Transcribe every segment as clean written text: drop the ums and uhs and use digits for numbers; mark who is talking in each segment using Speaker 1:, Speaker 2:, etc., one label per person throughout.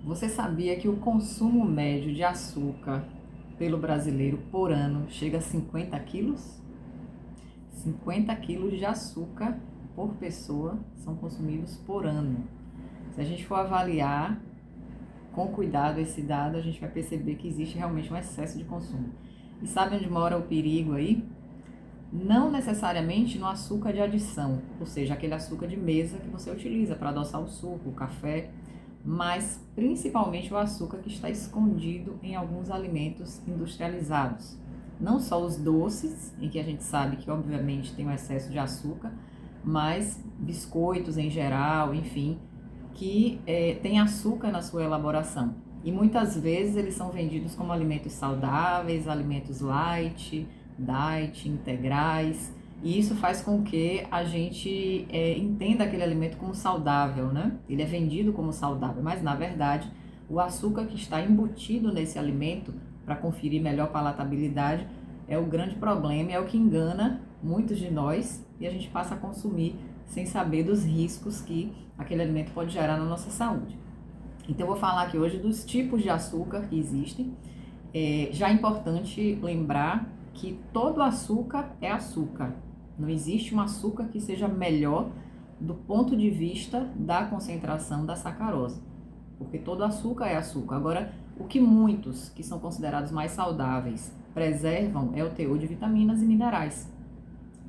Speaker 1: Você sabia que o consumo médio de açúcar pelo brasileiro por ano chega a 50 quilos? 50 quilos de açúcar por pessoa são consumidos por ano. Se a gente for avaliar com cuidado esse dado, a gente vai perceber que existe realmente um excesso de consumo. E sabe onde mora o perigo aí? Não necessariamente no açúcar de adição, ou seja, aquele açúcar de mesa que você utiliza para adoçar o suco, o café, mas principalmente o açúcar que está escondido em alguns alimentos industrializados. Não só os doces, em que a gente sabe que obviamente tem um excesso de açúcar, mas biscoitos em geral, enfim, que tem açúcar na sua elaboração. E muitas vezes eles são vendidos como alimentos saudáveis, alimentos light, diet, integrais, e isso faz com que a gente entenda aquele alimento como saudável, né? Ele é vendido como saudável, mas na verdade o açúcar que está embutido nesse alimento para conferir melhor palatabilidade é o grande problema, é o que engana muitos de nós e a gente passa a consumir sem saber dos riscos que aquele alimento pode gerar na nossa saúde. Então eu vou falar aqui hoje dos tipos de açúcar que existem. Já é importante lembrar que todo açúcar é açúcar. Não existe um açúcar que seja melhor do ponto de vista da concentração da sacarose, porque todo açúcar é açúcar. Agora, o que muitos, que são considerados mais saudáveis, preservam é o teor de vitaminas e minerais,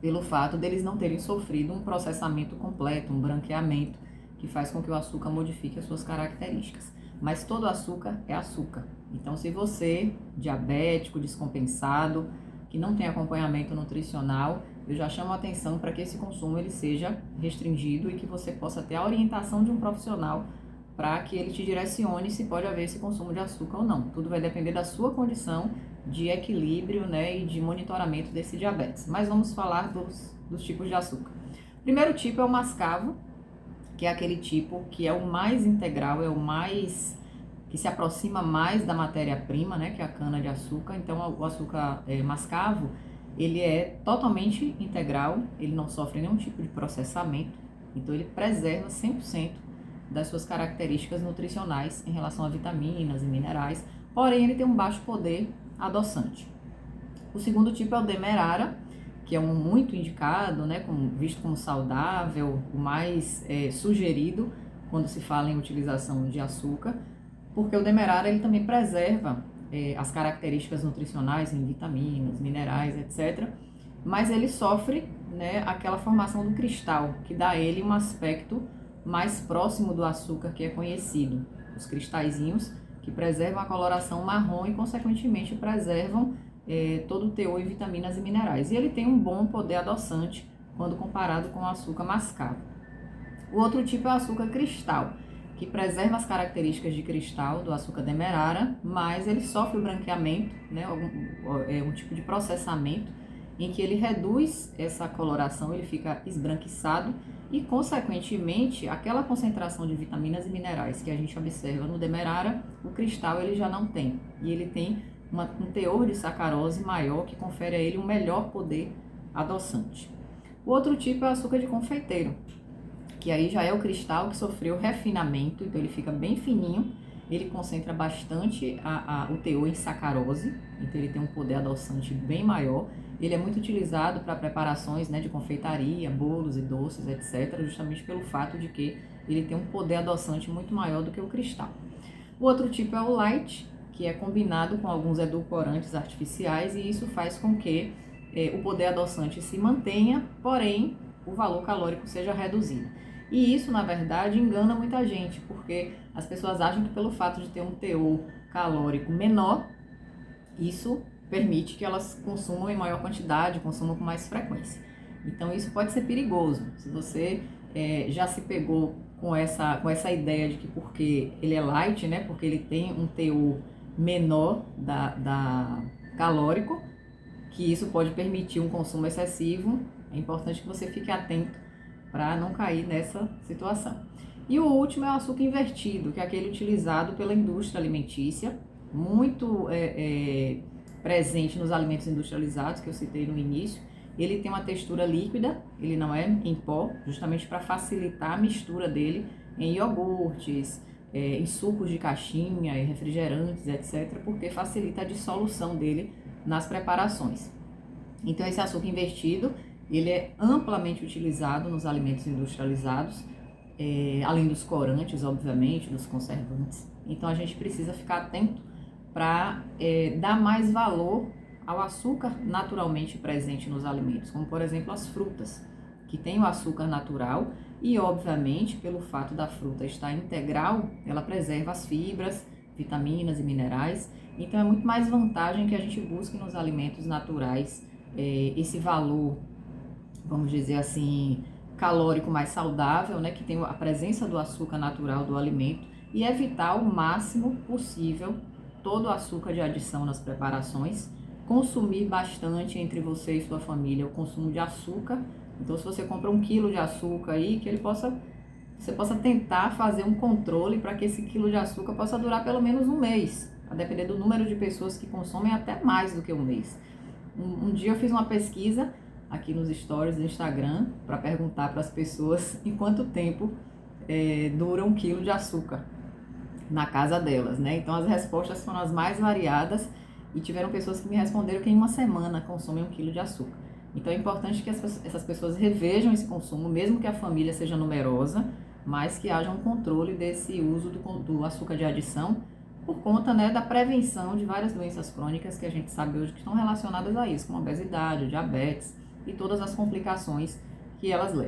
Speaker 1: pelo fato deles não terem sofrido um processamento completo, um branqueamento, que faz com que o açúcar modifique as suas características. Mas todo açúcar é açúcar. Então, se você, diabético, descompensado, que não tem acompanhamento nutricional, eu já chamo a atenção para que esse consumo ele seja restringido e que você possa ter a orientação de um profissional para que ele te direcione se pode haver esse consumo de açúcar ou não. Tudo vai depender da sua condição de equilíbrio, né, e de monitoramento desse diabetes. Mas vamos falar dos tipos de açúcar. O primeiro tipo é o mascavo, que é aquele tipo que é o mais integral, é o mais que se aproxima mais da matéria-prima, né, que é a cana-de-açúcar. Então, o açúcar mascavo, ele é totalmente integral, ele não sofre nenhum tipo de processamento, então ele preserva 100% das suas características nutricionais em relação a vitaminas e minerais, porém ele tem um baixo poder adoçante. O segundo tipo é o demerara, que é um muito indicado, né, visto como saudável, o mais sugerido quando se fala em utilização de açúcar, porque o demerara ele também preserva as características nutricionais em vitaminas, minerais, etc. Mas ele sofre, né, aquela formação do cristal, que dá a ele um aspecto mais próximo do açúcar que é conhecido. Os cristalzinhos que preservam a coloração marrom e, consequentemente, preservam todo o teor em vitaminas e minerais. E ele tem um bom poder adoçante quando comparado com o açúcar mascavo. O outro tipo é o açúcar cristal, que preserva as características de cristal do açúcar demerara, mas ele sofre o branqueamento, né, um tipo de processamento em que ele reduz essa coloração, ele fica esbranquiçado e, consequentemente, aquela concentração de vitaminas e minerais que a gente observa no demerara, o cristal ele já não tem, e ele tem um teor de sacarose maior que confere a ele um melhor poder adoçante. O outro tipo é o açúcar de confeiteiro, que aí já é o cristal que sofreu refinamento, então ele fica bem fininho, ele concentra bastante o teor em sacarose, então ele tem um poder adoçante bem maior. Ele é muito utilizado para preparações, né, de confeitaria, bolos e doces, etc., justamente pelo fato de que ele tem um poder adoçante muito maior do que o cristal. O outro tipo é o light, que é combinado com alguns edulcorantes artificiais, e isso faz com que o poder adoçante se mantenha, porém o valor calórico seja reduzido. E isso, na verdade, engana muita gente, porque as pessoas acham que pelo fato de ter um teor calórico menor, isso permite que elas consumam em maior quantidade, consumam com mais frequência. Então isso pode ser perigoso. Se você já se pegou com essa ideia de que porque ele é light, né, porque ele tem um teor menor da calórico, que isso pode permitir um consumo excessivo, é importante que você fique atento para não cair nessa situação. E o último é o açúcar invertido, que é aquele utilizado pela indústria alimentícia, muito presente nos alimentos industrializados, que eu citei no início. Ele tem uma textura líquida, ele não é em pó, justamente para facilitar a mistura dele em iogurtes, em sucos de caixinha, em refrigerantes, etc., porque facilita a dissolução dele nas preparações. Então esse açúcar invertido, ele é amplamente utilizado nos alimentos industrializados, além dos corantes, obviamente, dos conservantes. Então a gente precisa ficar atento para dar mais valor ao açúcar naturalmente presente nos alimentos, como por exemplo as frutas, que tem o açúcar natural e obviamente pelo fato da fruta estar integral, ela preserva as fibras, vitaminas e minerais. Então é muito mais vantagem que a gente busque nos alimentos naturais esse valor, vamos dizer assim, calórico mais saudável, né, que tem a presença do açúcar natural do alimento, e evitar o máximo possível todo o açúcar de adição nas preparações, consumir bastante entre você e sua família o consumo de açúcar. Então se você compra 1 quilo de açúcar aí, que você possa tentar fazer um controle para que esse quilo de açúcar possa durar pelo menos um mês, a depender do número de pessoas que consomem, até mais do que um mês. Um dia eu fiz uma pesquisa aqui nos stories do Instagram para perguntar para as pessoas em quanto tempo dura 1 quilo de açúcar na casa delas, né? Então as respostas foram as mais variadas e tiveram pessoas que me responderam que em uma semana consomem 1 quilo de açúcar. Então é importante que essas pessoas revejam esse consumo, mesmo que a família seja numerosa, mas que haja um controle desse uso do açúcar de adição, por conta, né, da prevenção de várias doenças crônicas que a gente sabe hoje que estão relacionadas a isso, como obesidade, diabetes e todas as complicações que elas levam.